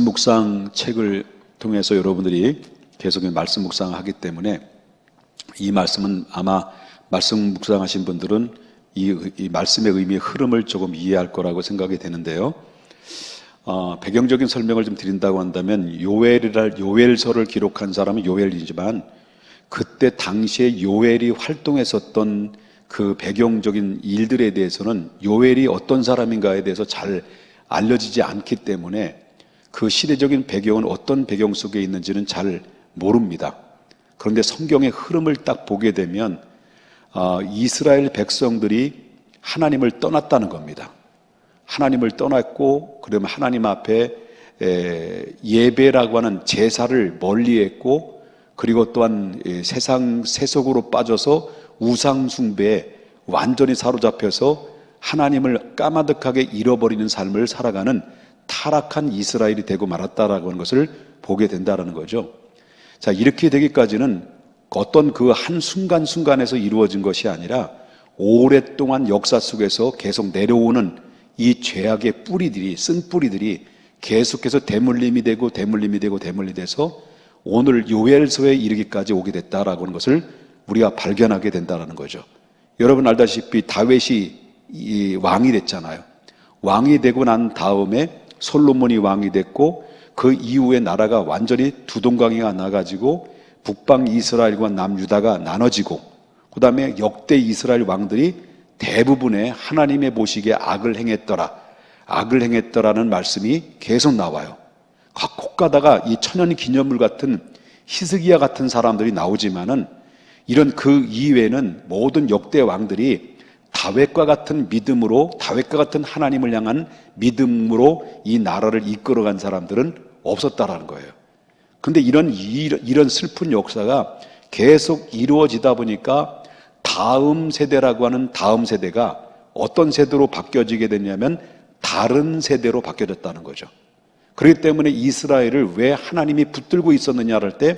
묵상 책을 통해서 여러분들이 계속 말씀 묵상하기 때문에 이 말씀은 아마 말씀 묵상하신 분들은 이 말씀의 의미의 흐름을 조금 이해할 거라고 생각이 되는데요. 배경적인 설명을 좀 드린다고 한다면 요엘서를 기록한 사람은 요엘이지만 그때 당시에 요엘이 활동했었던 그 배경적인 일들에 대해서는 요엘이 어떤 사람인가에 대해서 잘 알려지지 않기 때문에 그 시대적인 배경은 어떤 배경 속에 있는지는 잘 모릅니다. 그런데 성경의 흐름을 딱 보게 되면 이스라엘 백성들이 하나님을 떠났다는 겁니다. 하나님을 떠났고 그러면 하나님 앞에 예배라고 하는 제사를 멀리했고 그리고 또한 세상 세속으로 빠져서 우상 숭배에 완전히 사로잡혀서 하나님을 까마득하게 잃어버리는 삶을 살아가는 타락한 이스라엘이 되고 말았다라고 하는 것을 보게 된다는 거죠. 자, 이렇게 되기까지는 어떤 그 한 순간순간에서 이루어진 것이 아니라 오랫동안 역사 속에서 계속 내려오는 이 죄악의 뿌리들이, 쓴뿌리들이 계속해서 대물림이 되고 대물림이 되고 대물림이 돼서 오늘 요엘서에 이르기까지 오게 됐다라고 하는 것을 우리가 발견하게 된다는 거죠. 여러분 알다시피 다윗이 왕이 됐잖아요. 왕이 되고 난 다음에 솔로몬이 왕이 됐고 그 이후에 나라가 완전히 두 동강이가 나가지고 북방 이스라엘과 남유다가 나눠지고 그 다음에 역대 이스라엘 왕들이 대부분의 하나님의 보시기에 악을 행했더라는 말씀이 계속 나와요. 꼭 가다가 이 천연 기념물 같은 히스기야 같은 사람들이 나오지만은 이런 그 이외에는 모든 역대 왕들이 다윗과 같은 믿음으로, 다윗과 같은 하나님을 향한 믿음으로 이 나라를 이끌어간 사람들은 없었다라는 거예요. 근데 이런 슬픈 역사가 계속 이루어지다 보니까 다음 세대라고 하는 다음 세대가 어떤 세대로 바뀌어지게 됐냐면 다른 세대로 바뀌어졌다는 거죠. 그렇기 때문에 이스라엘을 왜 하나님이 붙들고 있었느냐를 할 때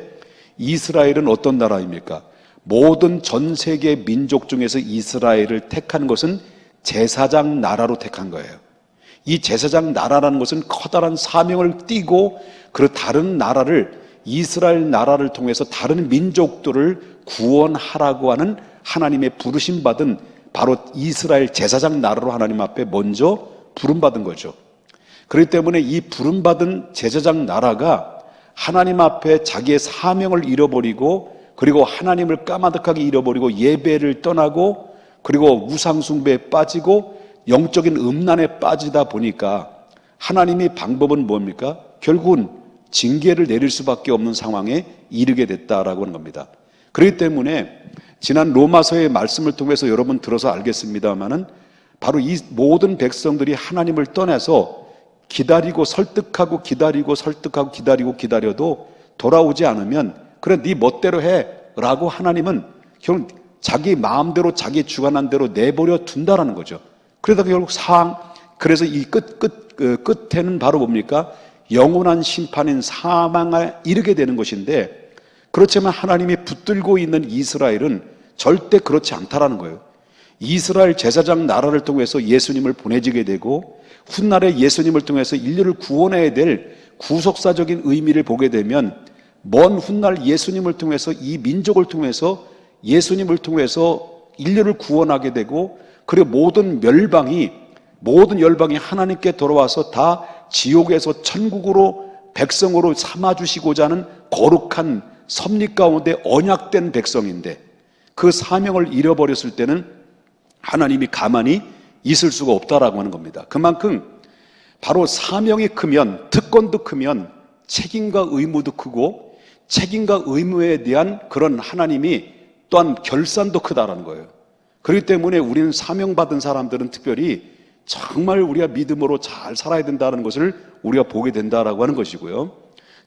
이스라엘은 어떤 나라입니까? 모든 전 세계 민족 중에서 이스라엘을 택한 것은 제사장 나라로 택한 거예요. 이 제사장 나라라는 것은 커다란 사명을 띠고 그 다른 나라를 이스라엘 나라를 통해서 다른 민족들을 구원하라고 하는 하나님의 부르심 받은 바로 이스라엘 제사장 나라로 하나님 앞에 먼저 부름받은 거죠. 그렇기 때문에 이 부름받은 제사장 나라가 하나님 앞에 자기의 사명을 잃어버리고 그리고 하나님을 까마득하게 잃어버리고 예배를 떠나고 그리고 우상숭배에 빠지고 영적인 음란에 빠지다 보니까 하나님의 방법은 뭡니까? 결국은 징계를 내릴 수밖에 없는 상황에 이르게 됐다라고 하는 겁니다. 그렇기 때문에 지난 로마서의 말씀을 통해서 여러분 들어서 알겠습니다마는 바로 이 모든 백성들이 하나님을 떠나서 기다리고 설득하고 기다려도 돌아오지 않으면 그래 네 멋대로 해 라고 하나님은 결국 자기 마음대로 자기 주관한 대로 내버려 둔다라는 거죠. 그러다가 결국 그래서 이 끝에는 바로 뭡니까? 영원한 심판인 사망에 이르게 되는 것인데 그렇지만 하나님이 붙들고 있는 이스라엘은 절대 그렇지 않다라는 거예요. 이스라엘 제사장 나라를 통해서 예수님을 보내지게 되고 훗날에 예수님을 통해서 인류를 구원해야 될 구속사적인 의미를 보게 되면 먼 훗날 예수님을 통해서 이 민족을 통해서 예수님을 통해서 인류를 구원하게 되고 그리고 모든 열방이 하나님께 돌아와서 다 지옥에서 천국으로 백성으로 삼아주시고자 하는 거룩한 섭리 가운데 언약된 백성인데 그 사명을 잃어버렸을 때는 하나님이 가만히 있을 수가 없다라고 하는 겁니다. 그만큼 바로 사명이 크면 특권도 크면 책임과 의무도 크고 책임과 의무에 대한 그런 하나님이 또한 결산도 크다라는 거예요. 그렇기 때문에 우리는 사명받은 사람들은 특별히 정말 우리가 믿음으로 잘 살아야 된다는 것을 우리가 보게 된다라고 하는 것이고요.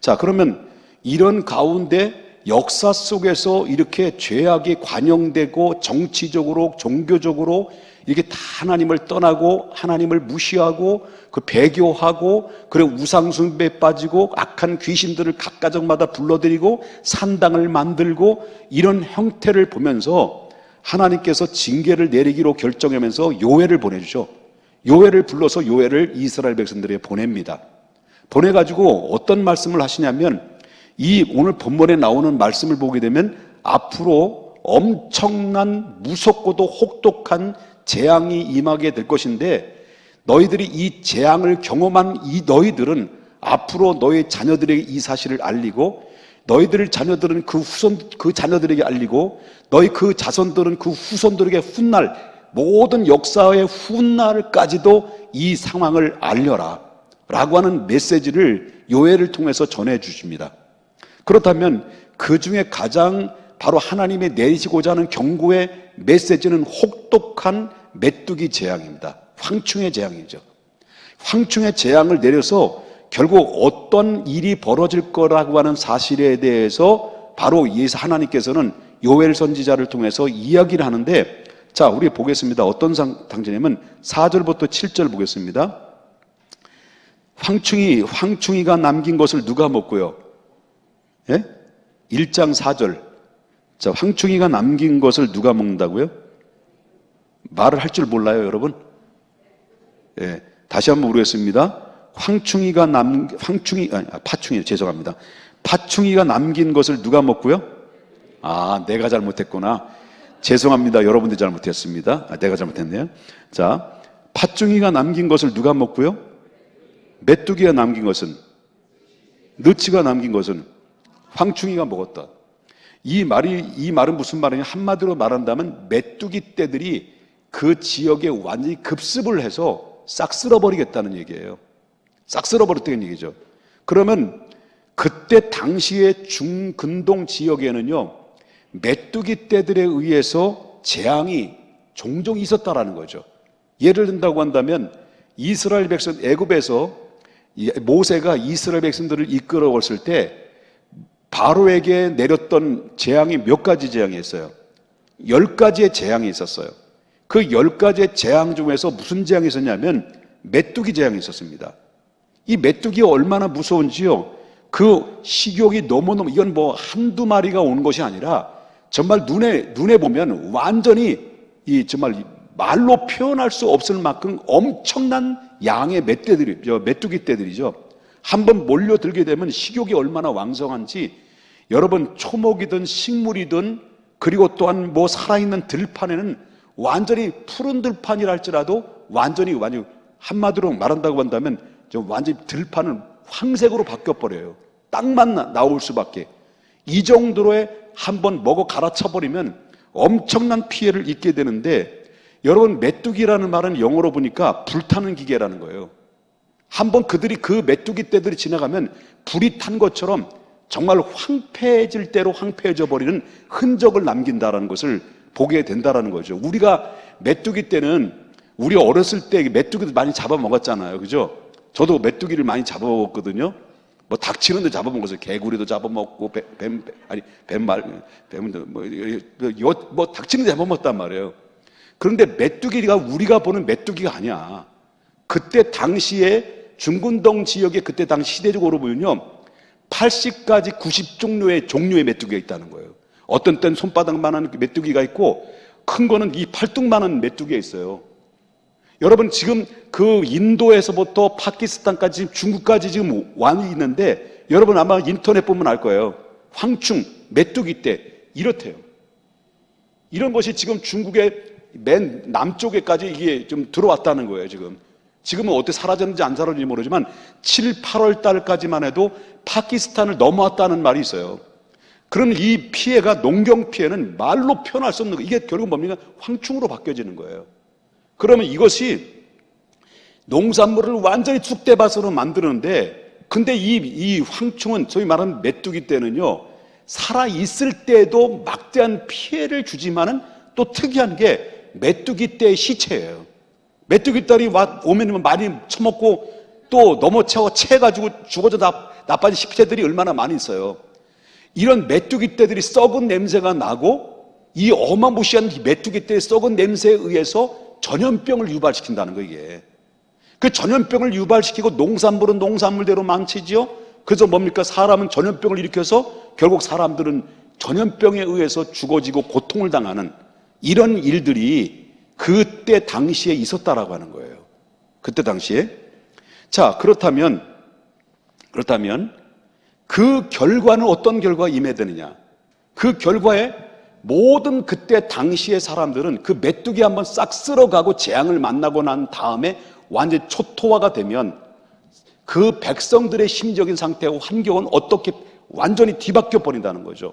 자, 그러면 이런 가운데 역사 속에서 이렇게 죄악이 관영되고 정치적으로 종교적으로 이렇게 다 하나님을 떠나고 하나님을 무시하고 그 배교하고 그리고 우상숭배에 빠지고 악한 귀신들을 각 가정마다 불러들이고 산당을 만들고 이런 형태를 보면서 하나님께서 징계를 내리기로 결정하면서 요엘을 보내주죠. 요엘을 불러서 요엘을 이스라엘 백성들에게 보냅니다. 보내가지고 어떤 말씀을 하시냐면, 이 오늘 본문에 나오는 말씀을 보게 되면 앞으로 엄청난 무섭고도 혹독한 재앙이 임하게 될 것인데, 너희들이 이 재앙을 경험한 이 너희들은 앞으로 너희 자녀들에게 이 사실을 알리고, 너희들 자녀들은 그 자녀들에게 알리고, 너희 그 자손들은 그 후손들에게 훗날, 모든 역사의 훗날까지도 이 상황을 알려라 라고 하는 메시지를 요엘을 통해서 전해 주십니다. 그렇다면 그 중에 가장 바로 하나님이 내리시고자 하는 경고의 메시지는 혹독한 메뚜기 재앙입니다. 황충의 재앙이죠. 황충의 재앙을 내려서 결국 어떤 일이 벌어질 거라고 하는 사실에 대해서 바로 예수 하나님께서는 요엘 선지자를 통해서 이야기를 하는데, 자, 우리 보겠습니다. 어떤 당시냐면 4절부터 7절 보겠습니다. 황충이가 남긴 것을 누가 먹고요? 예? 1장 4절. 자, 황충이가 남긴 것을 누가 먹는다고요? 말을 할 줄 몰라요, 여러분? 예. 다시 한번 모르겠습니다. 죄송합니다. 파충이가 남긴 것을 누가 먹고요? 아, 내가 잘못했구나. 죄송합니다. 여러분들이 잘못했습니다. 내가 잘못했네요. 자, 팥중이가 남긴 것을 누가 먹고요? 메뚜기가 남긴 것은, 느치가 남긴 것은 황충이가 먹었다. 이 말은 무슨 말이냐? 한마디로 말한다면 메뚜기 떼들이 그 지역에 완전히 급습을 해서 싹 쓸어버리겠다는 얘기예요. 싹 쓸어버렸다는 얘기죠. 그러면 그때 당시의 중근동 지역에는요, 메뚜기 떼들에 의해서 재앙이 종종 있었다라는 거죠. 예를 든다고 한다면 이스라엘 백성, 애굽에서 모세가 이스라엘 백성들을 이끌어왔을 때 바로에게 내렸던 재앙이 몇 가지 재앙이 있어요? 10가지의 재앙이 있었어요. 그 10가지의 재앙 중에서 무슨 재앙이 있었냐면 메뚜기 재앙이 있었습니다. 이 메뚜기가 얼마나 무서운지요, 그 식욕이 너무너무, 이건 뭐 한두 마리가 온 것이 아니라 정말 눈에 보면 완전히 정말 말로 표현할 수 없을 만큼 엄청난 양의 메뚜기 떼들이죠. 한번 몰려들게 되면 식욕이 얼마나 왕성한지, 여러분 초목이든 식물이든, 그리고 또한 뭐 살아있는 들판에는 완전히 푸른 들판이라 할지라도 완전히 한마디로 말한다고 한다면 좀 완전히 들판은 황색으로 바뀌어버려요. 땅만 나올 수밖에. 이 정도로의 한번 먹어 갈아쳐버리면 엄청난 피해를 입게 되는데, 여러분 메뚜기라는 말은 영어로 보니까 불타는 기계라는 거예요. 한번 그 메뚜기 떼들이 지나가면 불이 탄 것처럼 정말 황폐해질 대로 황폐해져 버리는 흔적을 남긴다라는 것을 보게 된다라는 거죠. 우리가 메뚜기 때는 우리 어렸을 때 메뚜기도 많이 잡아먹었잖아요. 그죠? 저도 메뚜기를 많이 잡아먹었거든요. 뭐 닥치는데 잡아먹었어요. 개구리도 잡아먹고 뱀은 뭐 닥치는데 잡아먹었단 말이에요. 그런데 메뚜기가 우리가 보는 메뚜기가 아니야. 그때 당시에 중근동 지역에 그때 당시 시대적으로 보면요, 80가지 90종류의 메뚜기가 있다는 거예요. 어떤 때는 손바닥만한 메뚜기가 있고, 큰 거는 이 팔뚝만한 메뚜기가 있어요. 여러분 지금 그 인도에서부터 파키스탄까지 중국까지 지금 왕이 있는데, 여러분 아마 인터넷 보면 알 거예요. 황충, 메뚜기 떼 이렇대요. 이런 것이 지금 중국의 맨 남쪽에까지 이게 좀 들어왔다는 거예요. 지금은 어떻게 사라졌는지 안 사라졌는지 모르지만 7, 8월 달까지만 해도 파키스탄을 넘어왔다는 말이 있어요. 그러면 이 피해가, 농경 피해는 말로 표현할 수 없는 거, 이게 결국 뭡니까? 황충으로 바뀌어지는 거예요. 그러면 이것이 농산물을 완전히 쑥대밭으로 만드는데, 근데 이 황충은 소위 말하는 메뚜기 떼는요, 살아있을 때도 막대한 피해를 주지만은 또 특이한 게 메뚜기 떼의 시체예요. 메뚜기 떼이 오면 많이 처먹고 또 채가지고 죽어져 나빠진 시체들이 얼마나 많이 있어요. 이런 메뚜기 떼들이 썩은 냄새가 나고, 이 어마무시한 메뚜기 떼의 썩은 냄새에 의해서 전염병을 유발시킨다는 거예요, 이게. 그 전염병을 유발시키고 농산물은 농산물대로 망치지요. 그래서 뭡니까? 사람은 전염병을 일으켜서 결국 사람들은 전염병에 의해서 죽어지고 고통을 당하는 이런 일들이 그때 당시에 있었다라고 하는 거예요. 그때 당시에. 자, 그렇다면 그렇다면 그 결과는 어떤 결과가 임해야 되느냐? 그 결과에 모든 그때 당시의 사람들은 그 메뚜기 한번 싹 쓸어가고 재앙을 만나고 난 다음에 완전 초토화가 되면 그 백성들의 심리적인 상태하고 환경은 어떻게 완전히 뒤바뀌어 버린다는 거죠.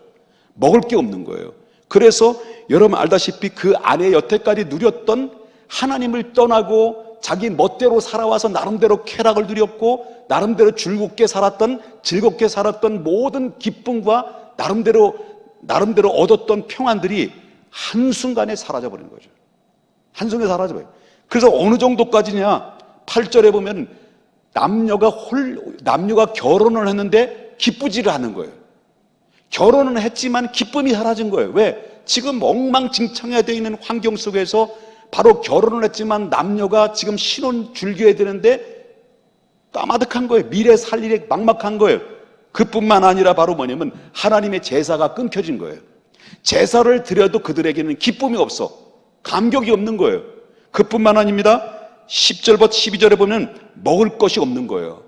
먹을 게 없는 거예요. 그래서 여러분 알다시피 그 안에 여태까지 누렸던 하나님을 떠나고 자기 멋대로 살아와서 나름대로 쾌락을 누렸고 나름대로 즐겁게 살았던 모든 기쁨과 나름대로 얻었던 평안들이 한순간에 사라져버린 거죠. 한순간에 사라져버려요. 그래서 어느 정도까지냐? 8절에 보면 남녀가 결혼을 했는데 기쁘지를 않은 거예요. 결혼은 했지만 기쁨이 사라진 거예요. 왜? 지금 엉망진창에 되어 있는 환경 속에서 바로 결혼을 했지만 남녀가 지금 신혼 즐겨야 되는데 까마득한 거예요. 미래 살 일이 막막한 거예요. 그뿐만 아니라 바로 뭐냐면 하나님의 제사가 끊겨진 거예요. 제사를 드려도 그들에게는 기쁨이 없어. 감격이 없는 거예요. 그뿐만 아닙니다. 10절부터 12절에 보면 먹을 것이 없는 거예요.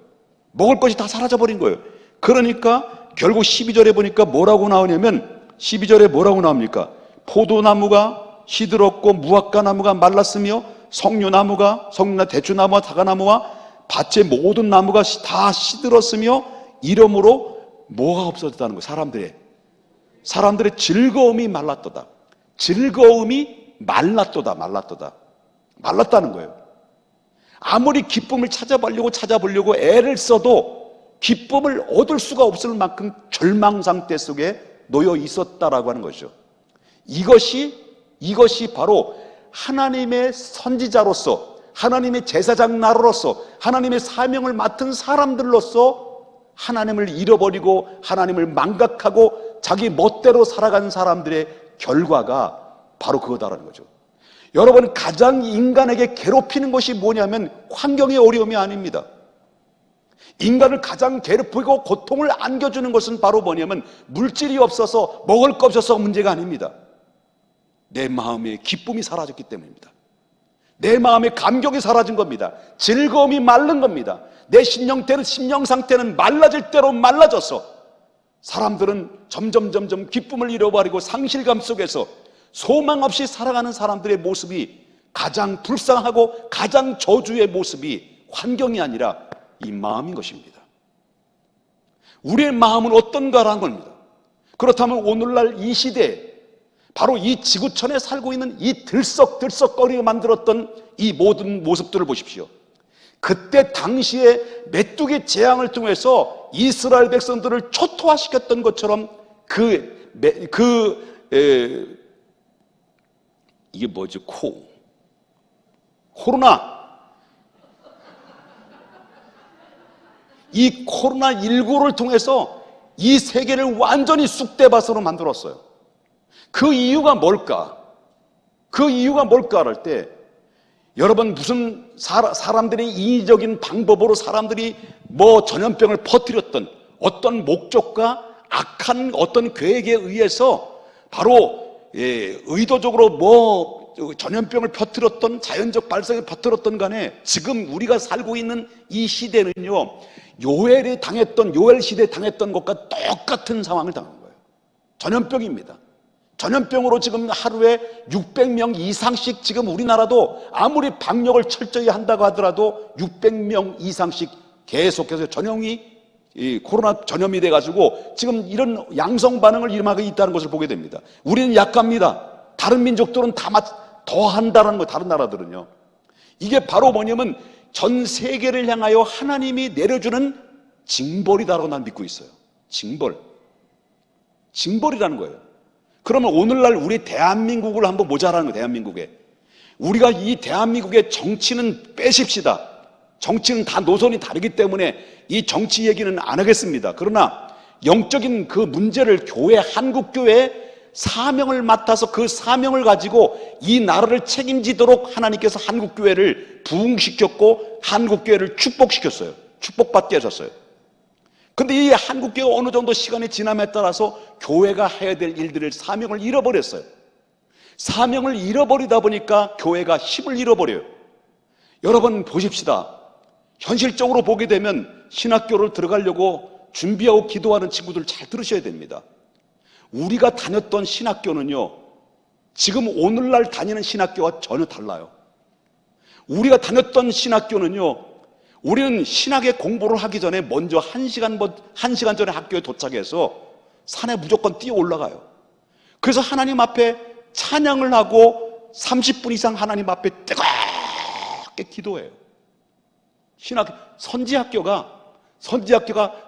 먹을 것이 다 사라져버린 거예요. 그러니까 결국 12절에 보니까 뭐라고 나오냐면 12절에 뭐라고 나옵니까? 포도나무가 시들었고 무화과나무가 말랐으며 석류나무가 대추나무와 다가나무와 밭의 모든 나무가 다 시들었으며 이러므로 뭐가 없어졌다는 거예요. 사람들의 즐거움이 말랐도다. 즐거움이 말랐다는 거예요. 아무리 기쁨을 찾아보려고 애를 써도 기쁨을 얻을 수가 없을 만큼 절망 상태 속에 놓여 있었다라고 하는 거죠. 이것이 바로 하나님의 선지자로서, 하나님의 제사장 나로서, 하나님의 사명을 맡은 사람들로서 하나님을 잃어버리고 하나님을 망각하고 자기 멋대로 살아간 사람들의 결과가 바로 그거다라는 거죠. 여러분, 가장 인간에게 괴롭히는 것이 뭐냐면 환경의 어려움이 아닙니다. 인간을 가장 괴롭히고 고통을 안겨주는 것은 바로 뭐냐면 물질이 없어서 먹을 거 없어서 문제가 아닙니다. 내 마음의 기쁨이 사라졌기 때문입니다. 내 마음의 감격이 사라진 겁니다. 즐거움이 마른 겁니다. 내 심령 상태는 말라질 대로 말라져서 사람들은 점점 기쁨을 잃어버리고 상실감 속에서 소망 없이 살아가는 사람들의 모습이 가장 불쌍하고 가장 저주의 모습이 환경이 아니라 이 마음인 것입니다. 우리의 마음은 어떤가라는 겁니다. 그렇다면 오늘날 이 시대에 바로 이 지구촌에 살고 있는 이 들썩들썩거리게 만들었던 이 모든 모습들을 보십시오. 그때 당시에 메뚜기 재앙을 통해서 이스라엘 백성들을 초토화시켰던 것처럼 이게 뭐지? 코로나. 이 코로나19를 통해서 이 세계를 완전히 쑥대밭으로 만들었어요. 그 이유가 뭘까? 할 때 여러분 무슨 사람들이 인위적인 방법으로 사람들이 전염병을 퍼뜨렸던 어떤 목적과 악한 어떤 계획에 의해서 바로 의도적으로 전염병을 퍼뜨렸던 자연적 발생을 퍼뜨렸던 간에 지금 우리가 살고 있는 이 시대는요, 요엘 시대에 당했던 것과 똑같은 상황을 당한 거예요. 전염병입니다. 전염병으로 지금 하루에 600명 이상씩 지금 우리나라도 아무리 방역을 철저히 한다고 하더라도 600명 이상씩 계속해서 코로나 전염이 돼가지고 지금 이런 양성 반응을 일어나고 있다는 것을 보게 됩니다. 우리는 약합니다. 다른 민족들은 더 한다는 거예요. 다른 나라들은요. 이게 바로 뭐냐면 전 세계를 향하여 하나님이 내려주는 징벌이다라고 난 믿고 있어요. 징벌이라는 거예요. 그러면 오늘날 우리 대한민국을 한번 보자라는 거예요. 대한민국에. 우리가 이 대한민국의 정치는 빼십시다. 정치는 다 노선이 다르기 때문에 이 정치 얘기는 안 하겠습니다. 그러나 영적인 그 문제를 한국교회의 사명을 맡아서 그 사명을 가지고 이 나라를 책임지도록 하나님께서 한국교회를 부흥시켰고 한국교회를 축복시켰어요. 축복받게 하셨어요. 근데 이 한국교회가 어느 정도 시간이 지남에 따라서 교회가 해야 될 일들을 사명을 잃어버렸어요. 사명을 잃어버리다 보니까 교회가 힘을 잃어버려요. 여러분 보십시다. 현실적으로 보게 되면 신학교를 들어가려고 준비하고 기도하는 친구들 잘 들으셔야 됩니다. 우리가 다녔던 신학교는요, 지금 오늘날 다니는 신학교와 전혀 달라요. 우리가 다녔던 신학교는요, 우리는 신학의 공부를 하기 전에 먼저 1시간 전에 학교에 도착해서 산에 무조건 뛰어 올라가요. 그래서 하나님 앞에 찬양을 하고 30분 이상 하나님 앞에 뜨겁게 기도해요. 선지학교가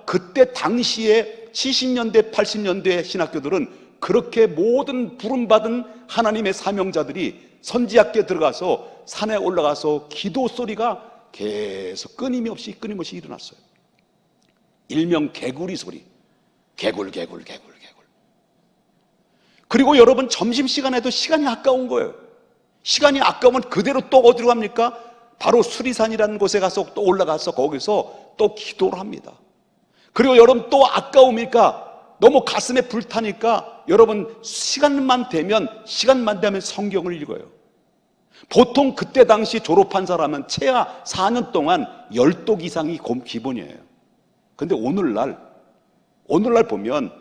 그때 당시에 70년대, 80년대 신학교들은 그렇게 모든 부름받은 하나님의 사명자들이 선지학교에 들어가서 산에 올라가서 기도 소리가 계속 끊임없이 일어났어요. 일명 개구리 소리. 개굴. 그리고 여러분 점심시간에도 시간이 아까운 거예요. 시간이 아까우면 그대로 또 어디로 갑니까? 바로 수리산이라는 곳에 가서 또 올라가서 거기서 또 기도를 합니다. 그리고 여러분 또 아까우니까 너무 가슴에 불타니까 여러분 시간만 되면 성경을 읽어요. 보통 그때 당시 졸업한 사람은 최하 4년 동안 10독 이상이 기본이에요. 근데 오늘날 보면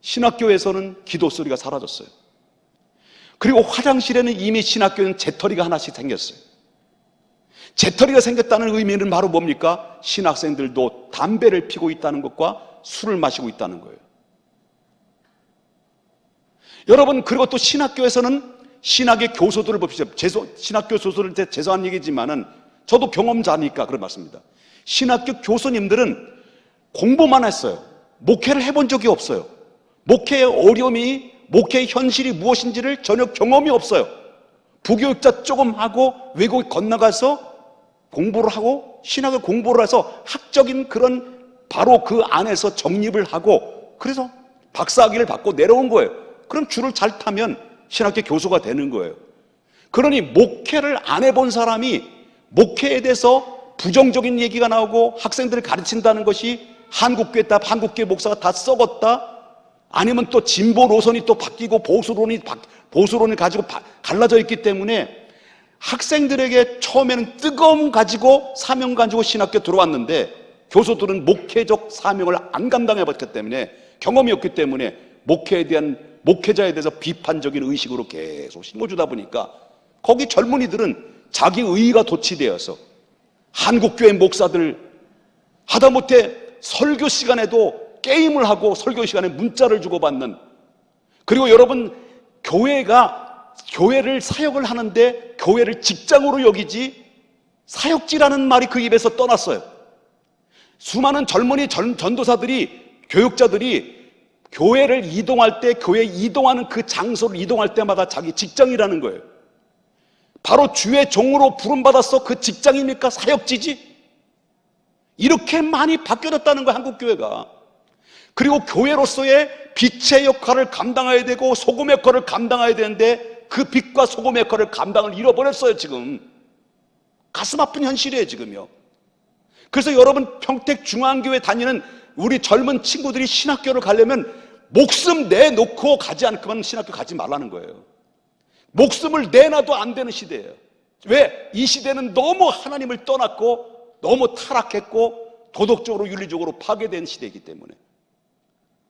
신학교에서는 기도 소리가 사라졌어요. 그리고 화장실에는 이미 신학교에는 재터리가 하나씩 생겼어요. 재터리가 생겼다는 의미는 바로 뭡니까? 신학생들도 담배를 피고 있다는 것과 술을 마시고 있다는 거예요. 여러분, 그리고 또 신학교에서는 신학의 교소들을 봅시다. 신학교 교소들 죄송한 얘기지만은 저도 경험자니까 그런 말씀입니다. 신학교 교수님들은 공부만 했어요. 목회를 해본 적이 없어요. 목회의 어려움이, 목회의 현실이 무엇인지를 전혀 경험이 없어요. 부교육자 조금 하고 외국에 건너가서 공부를 하고 신학을 공부를 해서 학적인 그런 바로 그 안에서 정립을 하고 그래서 박사학위를 받고 내려온 거예요. 그럼 줄을 잘 타면 신학교 교수가 되는 거예요. 그러니 목회를 안 해본 사람이 목회에 대해서 부정적인 얘기가 나오고 학생들을 가르친다는 것이 한국교회 목사가 다 썩었다, 아니면 또 진보 노선이 또 바뀌고 보수론을 가지고 갈라져 있기 때문에 학생들에게 처음에는 뜨거움 가지고 사명 가지고 신학교 들어왔는데 교수들은 목회적 사명을 안 감당해봤기 때문에 경험이 없기 때문에 목회자에 대해서 비판적인 의식으로 계속 심어주다 보니까 거기 젊은이들은 자기 의의가 도취되어서 한국교회 목사들 하다못해 설교 시간에도 게임을 하고 설교 시간에 문자를 주고받는, 그리고 여러분 교회를 사역을 하는데 교회를 직장으로 여기지 사역지라는 말이 그 입에서 떠났어요. 수많은 젊은이 전도사들이, 교육자들이 교회를 이동할 때 교회 이동하는 그 장소를 이동할 때마다 자기 직장이라는 거예요. 바로 주의 종으로 부름받았어. 그 직장입니까? 사역지지? 이렇게 많이 바뀌어졌다는 거예요, 한국교회가. 그리고 교회로서의 빛의 역할을 감당해야 되고 소금의 역할을 감당해야 되는데 그 빛과 소금의 역할을 감당을 잃어버렸어요. 지금 가슴 아픈 현실이에요, 지금요. 그래서 여러분 평택중앙교회 다니는 우리 젊은 친구들이 신학교를 가려면 목숨 내놓고 가지 않고는 신학교 가지 말라는 거예요. 목숨을 내놔도 안 되는 시대예요. 왜? 이 시대는 너무 하나님을 떠났고 너무 타락했고 도덕적으로 윤리적으로 파괴된 시대이기 때문에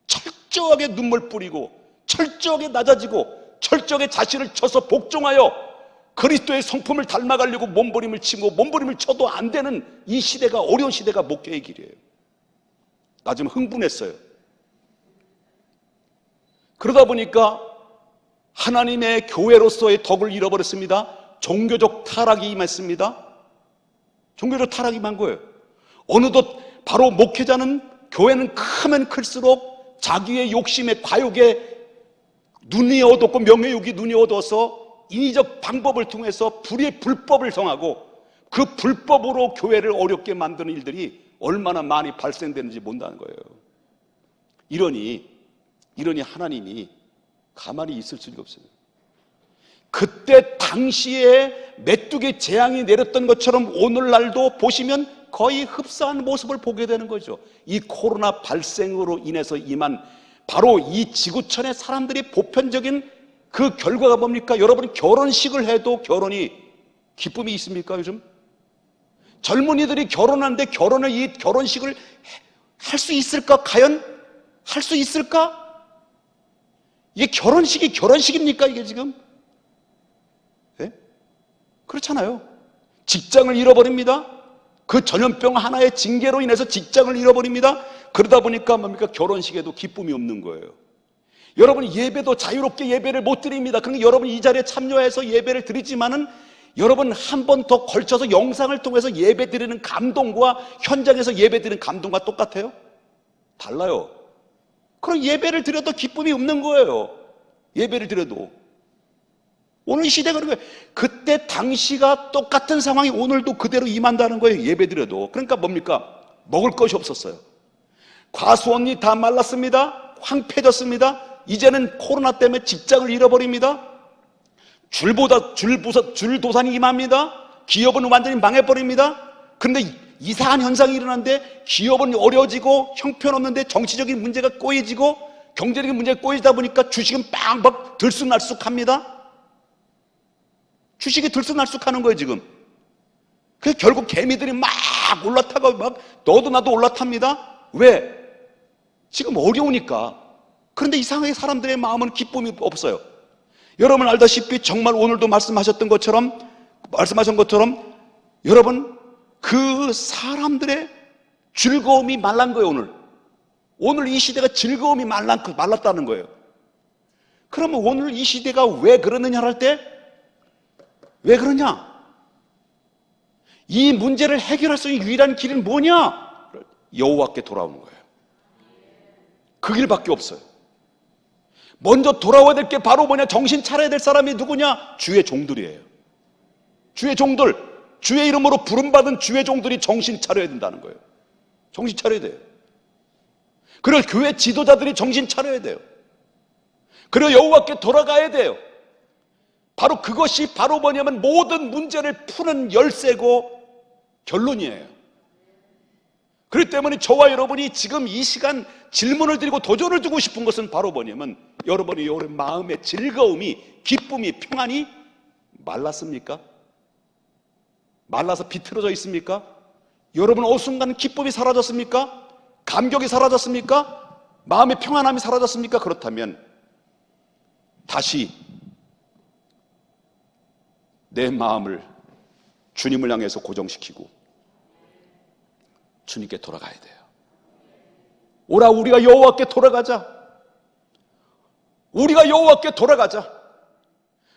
철저하게 눈물 뿌리고 철저하게 낮아지고 철저하게 자신을 쳐서 복종하여 그리스도의 성품을 닮아가려고 몸부림을 치고 몸부림을 쳐도 안 되는 이 시대가, 어려운 시대가 목회의 길이에요. 나 지금 흥분했어요. 그러다 보니까 하나님의 교회로서의 덕을 잃어버렸습니다. 종교적 타락이 임했습니다. 종교적 타락이 임한 거예요. 어느덧 바로 목회자는, 교회는 크면 클수록 자기의 욕심에, 과욕에 눈이 어둡고 명예욕이 눈이 어두워서 인위적 방법을 통해서 불법을 정하고 그 불법으로 교회를 어렵게 만드는 일들이 얼마나 많이 발생되는지 본다는 거예요. 이러니 하나님이 가만히 있을 수가 없어요. 그때 당시에 메뚜기 재앙이 내렸던 것처럼 오늘날도 보시면 거의 흡사한 모습을 보게 되는 거죠. 이 코로나 발생으로 인해서 임한 바로 이 지구촌의 사람들이 보편적인 그 결과가 뭡니까? 여러분 결혼식을 해도 결혼이 기쁨이 있습니까? 요즘 젊은이들이 결혼하는데 이 결혼식을 할 수 있을까? 과연 할 수 있을까? 이게 결혼식입니까? 이게 지금? 네? 그렇잖아요. 직장을 잃어버립니다. 그 전염병 하나의 징계로 인해서 직장을 잃어버립니다. 그러다 보니까 뭡니까? 결혼식에도 기쁨이 없는 거예요. 여러분, 예배도 자유롭게 예배를 못 드립니다. 그러니까 여러분 이 자리에 참여해서 예배를 드리지만은 여러분 한 번 더 걸쳐서 영상을 통해서 예배 드리는 감동과 현장에서 예배 드리는 감동과 똑같아요? 달라요. 그럼 예배를 드려도 기쁨이 없는 거예요. 예배를 드려도. 오늘 이 시대가 그런 거예요. 그때 당시가 똑같은 상황이 오늘도 그대로 임한다는 거예요. 예배 드려도. 그러니까 뭡니까? 먹을 것이 없었어요. 과수원이 다 말랐습니다. 황폐해졌습니다. 이제는 코로나 때문에 직장을 잃어버립니다. 줄도산이 임합니다. 기업은 완전히 망해버립니다. 그런데 이상한 현상이 일어나는데 기업은 어려워지고 형편없는데 정치적인 문제가 꼬여지고 경제적인 문제가 꼬이다 보니까 주식은 빵빵 들쑥날쑥합니다. 주식이 들쑥날쑥하는 거예요 지금. 그래서 결국 개미들이 막 올라타고 막 너도 나도 올라탑니다. 왜? 지금 어려우니까. 그런데 이상하게 사람들의 마음은 기쁨이 없어요. 여러분 알다시피 정말 오늘도 말씀하신 것처럼 여러분 그 사람들의 즐거움이 말란 거예요. 오늘 이 시대가 즐거움이 말랐다는 거예요. 그러면 오늘 이 시대가 왜 그러느냐 할 때 왜 그러냐? 이 문제를 해결할 수 있는 유일한 길은 뭐냐? 여호와께 돌아오는 거예요. 그 길밖에 없어요. 먼저 돌아와야 될 게 바로 뭐냐? 정신 차려야 될 사람이 누구냐? 주의 종들이에요. 주의 종들, 주의 이름으로 부름받은 주의 종들이 정신 차려야 된다는 거예요. 정신 차려야 돼요. 그리고 교회 지도자들이 정신 차려야 돼요. 그리고 여호와께 돌아가야 돼요. 바로 그것이 바로 뭐냐면 모든 문제를 푸는 열쇠고 결론이에요. 그렇기 때문에 저와 여러분이 지금 이 시간 질문을 드리고 도전을 주고 싶은 것은 바로 뭐냐면 여러분의 마음의 즐거움이, 기쁨이, 평안이 말랐습니까? 말라서 비틀어져 있습니까? 여러분 어느 순간 기쁨이 사라졌습니까? 감격이 사라졌습니까? 마음의 평안함이 사라졌습니까? 그렇다면 다시 내 마음을 주님을 향해서 고정시키고 주님께 돌아가야 돼요. 오라 우리가 여호와께 돌아가자. 우리가 여호와께 돌아가자.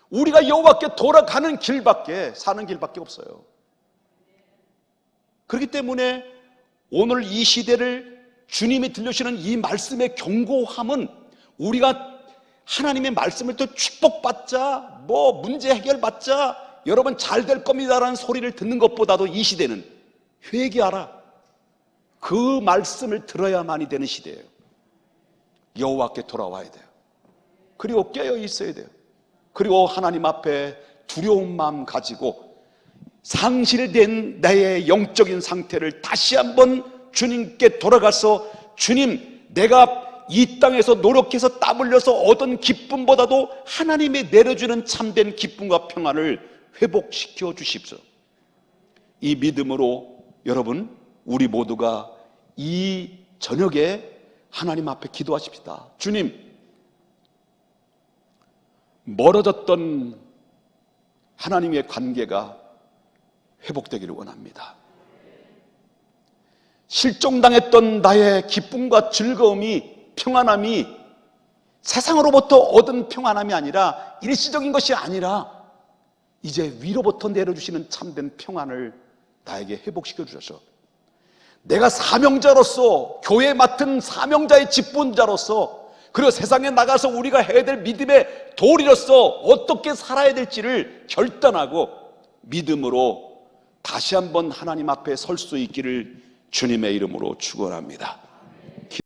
우리가 여호와께 돌아가는 길밖에, 사는 길밖에 없어요. 그렇기 때문에 오늘 이 시대를 주님이 들려주시는 이 말씀의 경고함은 우리가 하나님의 말씀을 또 축복받자, 문제 해결받자, 여러분 잘 될 겁니다라는 소리를 듣는 것보다도 이 시대는 회개하라, 그 말씀을 들어야만이 되는 시대예요. 여호와께 돌아와야 돼요. 그리고 깨어 있어야 돼요. 그리고 하나님 앞에 두려운 마음 가지고 상실된 나의 영적인 상태를 다시 한번 주님께 돌아가서 주님, 내가 이 땅에서 노력해서 땀 흘려서 얻은 기쁨보다도 하나님이 내려주는 참된 기쁨과 평안을 회복시켜 주십시오. 이 믿음으로 여러분 우리 모두가 이 저녁에 하나님 앞에 기도하십시다. 주님, 멀어졌던 하나님의 관계가 회복되기를 원합니다. 실종당했던 나의 기쁨과 즐거움이, 평안함이 세상으로부터 얻은 평안함이 아니라, 일시적인 것이 아니라 이제 위로부터 내려주시는 참된 평안을 나에게 회복시켜 주셔서 내가 사명자로서, 교회에 맡은 사명자의 직분자로서, 그리고 세상에 나가서 우리가 해야 될 믿음의 도리로서 어떻게 살아야 될지를 결단하고 믿음으로 다시 한번 하나님 앞에 설 수 있기를 주님의 이름으로 축원합니다.